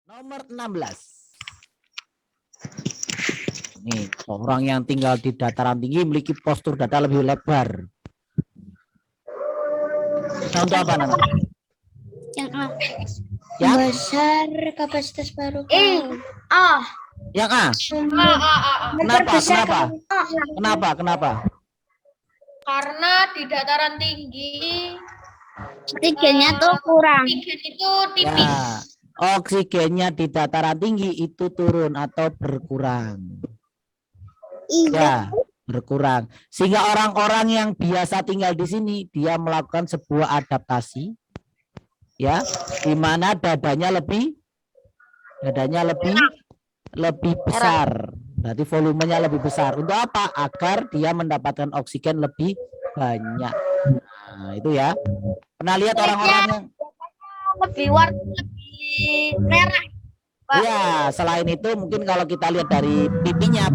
Nomor 16. Nih, orang yang tinggal di dataran tinggi memiliki postur dada lebih lebar. Nah, untuk apa, Nana? Yang A. Ya? Besar kapasitas paru. Yang A. Kenapa? Karena di dataran tinggi Oksigennya tuh kurang. oksigen itu tipis. Ya, oksigennya di dataran tinggi itu turun atau berkurang. Ya, berkurang. Sehingga orang-orang yang biasa tinggal di sini dia melakukan sebuah adaptasi, ya, di mana dadanya lebih besar. Berarti volumenya lebih besar. Untuk apa? Agar dia mendapatkan oksigen lebih banyak. Nah, itu ya. Pernah lihat orang-orang yang Lebih merah. iya, selain itu mungkin kalau kita lihat dari pipinya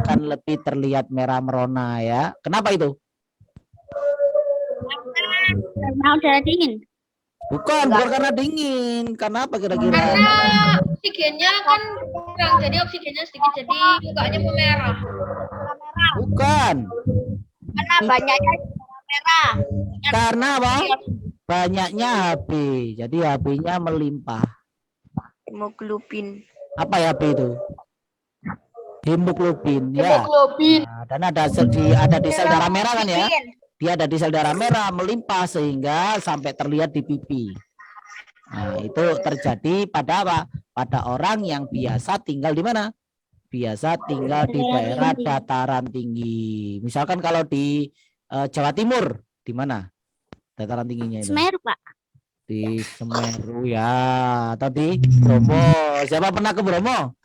akan lebih terlihat merah merona ya. Kenapa itu? Karena udara dingin. Bukan karena dingin. Karena apa kira-kira? Karena oksigennya kan kurang, jadi oksigennya sedikit, jadi mukanya memerah. Bukan. Karena banyaknya merah. Karena apa? Banyaknya HB. Jadi HB-nya melimpah. Hemoglobin. Apa ya HB itu? Hemoglobin ya. Hemoglobin. Nah, dan ada di sel darah merah kan ya? Dia ada di sel darah merah melimpah sehingga sampai terlihat di pipi. Nah, itu terjadi pada apa? Pada orang yang biasa tinggal di mana? Biasa tinggal di daerah dataran tinggi. Misalkan kalau di Jawa Timur, di mana dataran tingginya itu? Semeru, Pak. Di Semeru ya, atau di Bromo. Siapa pernah ke Bromo?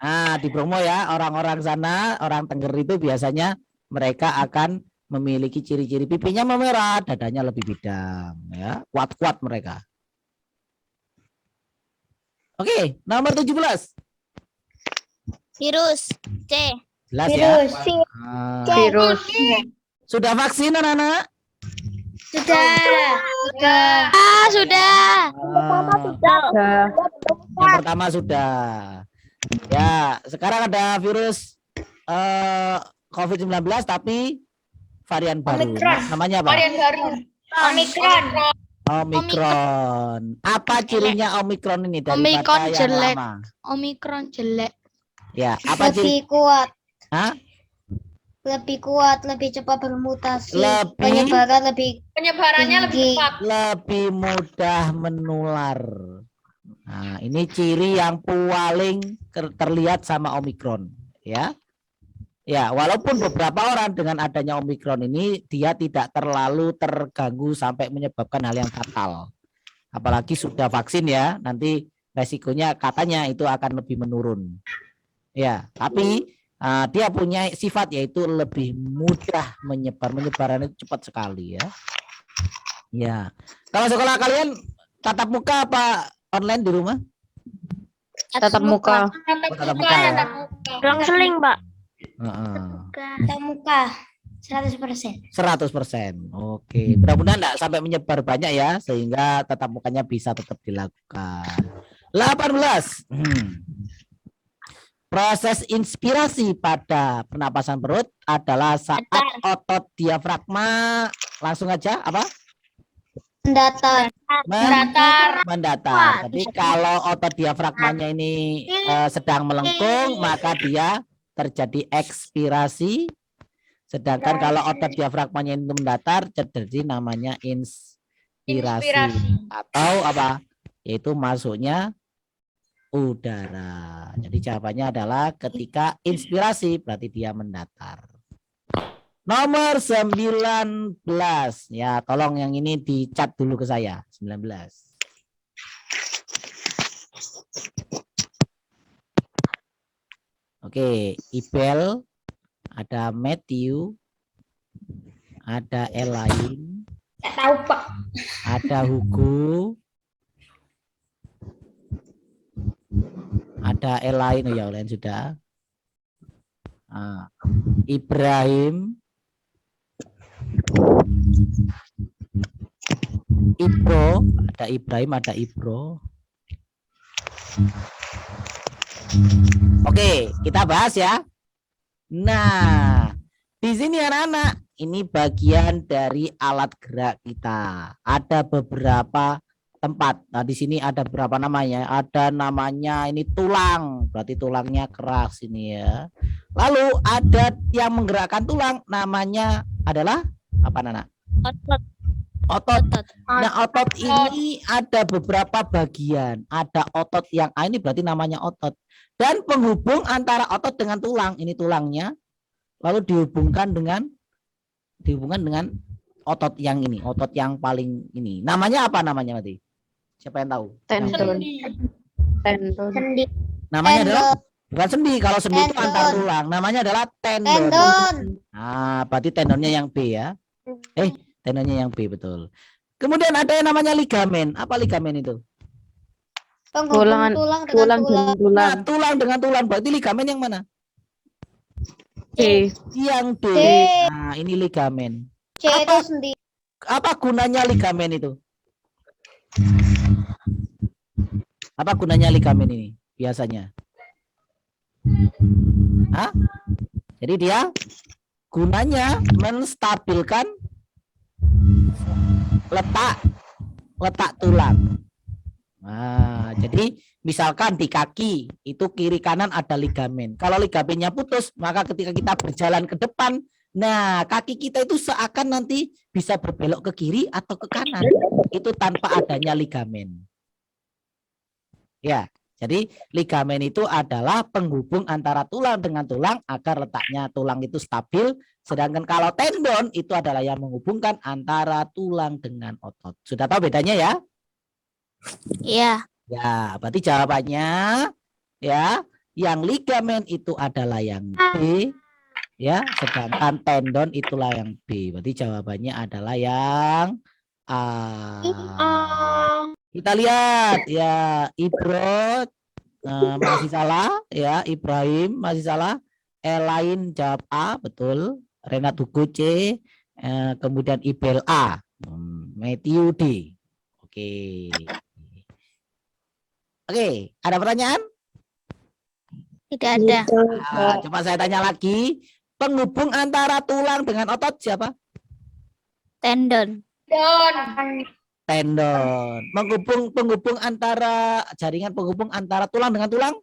Nah, di Bromo ya, orang-orang sana, orang Tengger itu biasanya mereka akan memiliki ciri-ciri pipinya memerah, dadanya lebih bidang, ya, kuat-kuat mereka. Oke, nomor 17. Virus. C. Jelas ya? Virus. Sudah vaksin anak-anak? Sudah. Sudah. Yang pertama sudah. Ya, sekarang ada virus COVID-19 tapi varian baru. Namanya apa? Varian baru. Omikron. Omikron. Apa cirinya Omikron ini daripada Omikron yang jelek. lama? Omikron jelek. Ya, apa ciri? Lebih kuat. Hah? Lebih kuat, lebih cepat bermutasi. Lebih- Penyebarannya lebih Tinggi. cepat. Lebih mudah menular. Nah, ini ciri yang paling terlihat sama Omikron, ya. Ya, walaupun beberapa orang dengan adanya Omikron ini dia tidak terlalu terganggu sampai menyebabkan hal yang fatal. Apalagi sudah vaksin ya, nanti resikonya katanya itu akan lebih menurun. Ya, tapi dia punya sifat yaitu lebih mudah menyebar. Menyebarannya cepat sekali ya. Ya. Kalau sekolah kalian tatap muka apa online di rumah? Tatap muka. Tatap muka ya. Seling, Pak. Heeh. Tatap muka. 100%. 100%. Oke, mudah-mudahan enggak sampai menyebar banyak ya sehingga tatap mukanya bisa tetap dilakukan. 18. Proses inspirasi pada pernapasan perut adalah saat otot diafragma langsung aja apa? Mendatar. Mendatar. Jadi kalau otot diafragmanya ini sedang melengkung, maka dia terjadi ekspirasi. Sedangkan kalau otot diafragmanya itu mendatar, terjadi namanya inspirasi. Atau apa? Yaitu masuknya udara. Jadi jawabannya adalah ketika inspirasi berarti dia mendatar. Nomor 19. Ya, tolong yang ini dicat dulu ke saya. 19. Oke, Ibel, ada Matthew, ada Elaine, Tahu, Pak. ada Hugo, ada Elaine, oh ya Elaine sudah. Ibrahim, Ibro, ada Ibrahim, ada Ibro. Oke, kita bahas ya. Nah, di sini anak-anak, ini bagian dari alat gerak kita. Ada beberapa tempat. Nah, di sini ada beberapa namanya. Ada namanya ini tulang, berarti tulangnya keras ini ya. Lalu ada yang menggerakkan tulang, namanya adalah apa, Nana? Otot. Otot. Otot. Nah, otot ini ada beberapa bagian. Ada otot yang ini berarti namanya otot. Dan penghubung antara otot dengan tulang, ini tulangnya, lalu dihubungkan dengan otot yang ini, otot yang paling ini. Namanya apa namanya, Mati? Siapa yang tahu? Tendon. Tendon. Sendi. Namanya Tendon. adalah bukan sendi. Kalau sendi itu Tendon. antar tulang. Namanya adalah tendon. Tendon. Nah, berarti tendonnya yang B ya. Tendonnya yang B, betul. Kemudian ada yang namanya ligamen. Apa ligamen itu? Penghubung tulang dengan tulang. Nah, tulang dengan tulang. Berarti ligamen yang mana? C. Yang D. D. Nah, ini ligamen. C itu sendi. Apa gunanya ligamen itu? Apa gunanya ligamen ini biasanya? Hah? Jadi dia gunanya menstabilkan letak tulang. Nah, jadi misalkan di kaki itu kiri kanan ada ligamen. Kalau ligamennya putus, maka ketika kita berjalan ke depan, nah kaki kita itu seakan nanti bisa berbelok ke kiri atau ke kanan. Itu tanpa adanya ligamen. Ya, jadi ligamen itu adalah penghubung antara tulang dengan tulang agar letaknya tulang itu stabil. Sedangkan kalau tendon itu adalah yang menghubungkan antara tulang dengan otot. Sudah tahu bedanya ya? Iya. Ya, berarti jawabannya ya, yang ligamen itu adalah yang B ya, sedangkan tendon itulah yang B. Berarti jawabannya adalah yang A. Kita lihat ya, Ibro masih salah ya, Ibrahim masih salah, Elain jawab A, betul. Renat Hugo C, kemudian Ibel A, Matthew D. Oke. Oke, ada pertanyaan? Tidak ada. Nah, coba saya tanya lagi. Penghubung antara tulang dengan otot siapa? Tendon. Tendon. Penghubung antara jaringan penghubung antara tulang dengan tulang?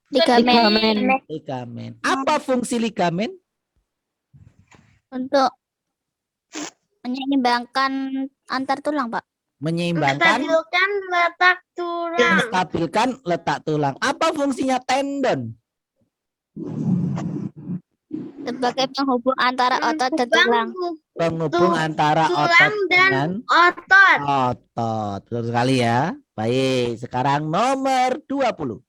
Ligamen. Ligamen. Apa fungsi ligamen? Untuk menyeimbangkan antar tulang, Pak. Menyeimbangkan, letak tulang. menstabilkan letak tulang. Apa fungsinya tendon? Sebagai penghubung antara otot dan tulang. Penghubung antara otot dengan otot. otot. Betul sekali ya. Baik, sekarang nomor 20.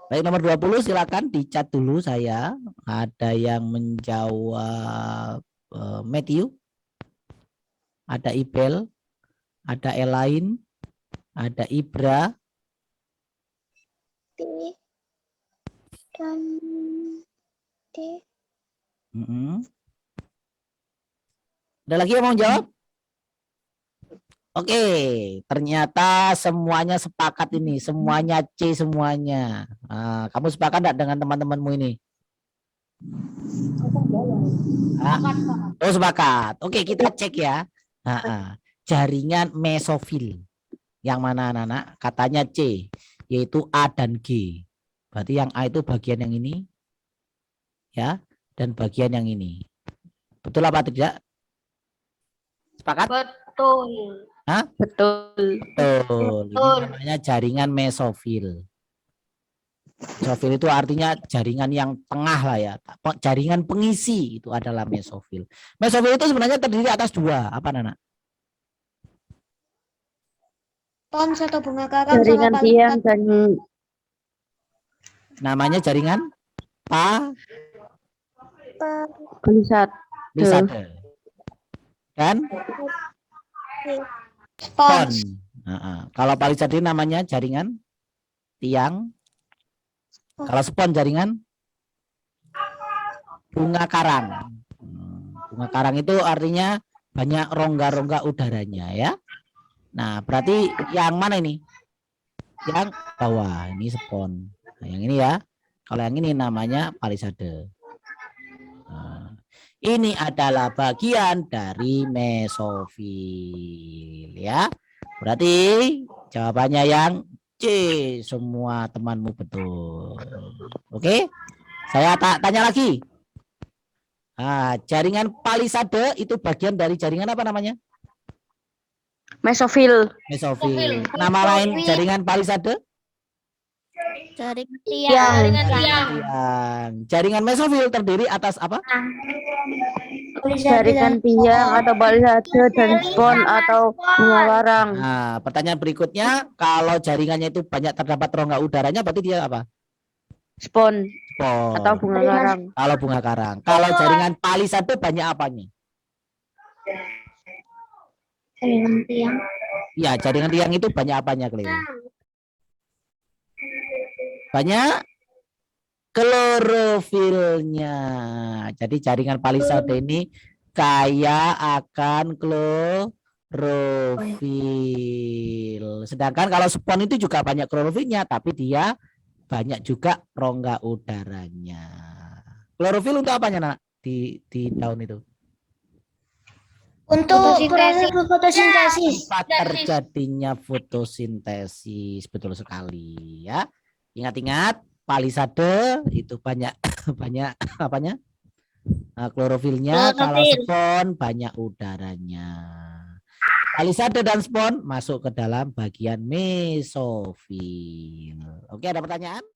Baik, nomor 20 silakan dicat dulu saya. Ada yang menjawab Matthew, ada Ibel, ada Elaine, ada Ibra, Dan D. Ada lagi yang mau jawab? Oke, ternyata semuanya sepakat ini, semuanya C semuanya. Nah, kamu sepakat enggak dengan teman-temanmu ini? Oh, sepakat. Oke, kita cek ya. Jaringan mesofil. Yang mana anak-anak? Katanya C, yaitu A dan G. Berarti yang A itu bagian yang ini. Ya, dan bagian yang ini. Betul apa tidak? Sepakat? Betul. Hah? Betul. Betul. Ini namanya jaringan mesofil. Mesofil itu artinya jaringan yang tengah lah ya. Jaringan pengisi itu adalah mesofil. Mesofil itu sebenarnya terdiri atas dua. Apa, Nana? Pons atau bunga karang Jaringan sama tiang palikat. dan Namanya jaringan palisade. palisade. kan? Spon. Kalau palisade namanya jaringan tiang. Kalau spon jaringan bunga karang. Bunga karang itu artinya banyak rongga-rongga udaranya ya. Nah, berarti yang mana ini? Yang bawah ini spon. Nah, yang ini ya. Kalau yang ini namanya palisade. Nah, ini adalah bagian dari mesofil ya. Berarti jawabannya yang C, semua temanmu betul. Oke, saya tanya lagi. Nah, jaringan palisade itu bagian dari jaringan apa namanya? Mesofil. Mesofil. Nama lain jaringan palisade? Jaringan Jaringan tiang. Jaringan mesofil terdiri atas apa? Jaringan tiang atau palisade dan spon atau bunga karang. Nah, pertanyaan berikutnya, kalau jaringannya itu banyak terdapat rongga udaranya, berarti dia apa? Spon Spon. atau bunga karang. Kalau bunga karang. Kalau jaringan palisade banyak apanya? Jaringan tiang. Ya, jaringan tiang itu banyak apanya, Cleo? Banyak klorofilnya. Jadi jaringan palisade ini kaya akan klorofil. Sedangkan kalau spon itu juga banyak klorofilnya, tapi dia banyak juga rongga udaranya. Klorofil untuk apanya, Nak? Di daun itu? Untuk proses fotosintesis. Tempat terjadinya fotosintesis, betul sekali ya. Ingat-ingat, palisade itu banyak banyak apanya? Klorofilnya. Kalau spon banyak udaranya. Palisade dan spon masuk ke dalam bagian mesofil. Oke, ada pertanyaan?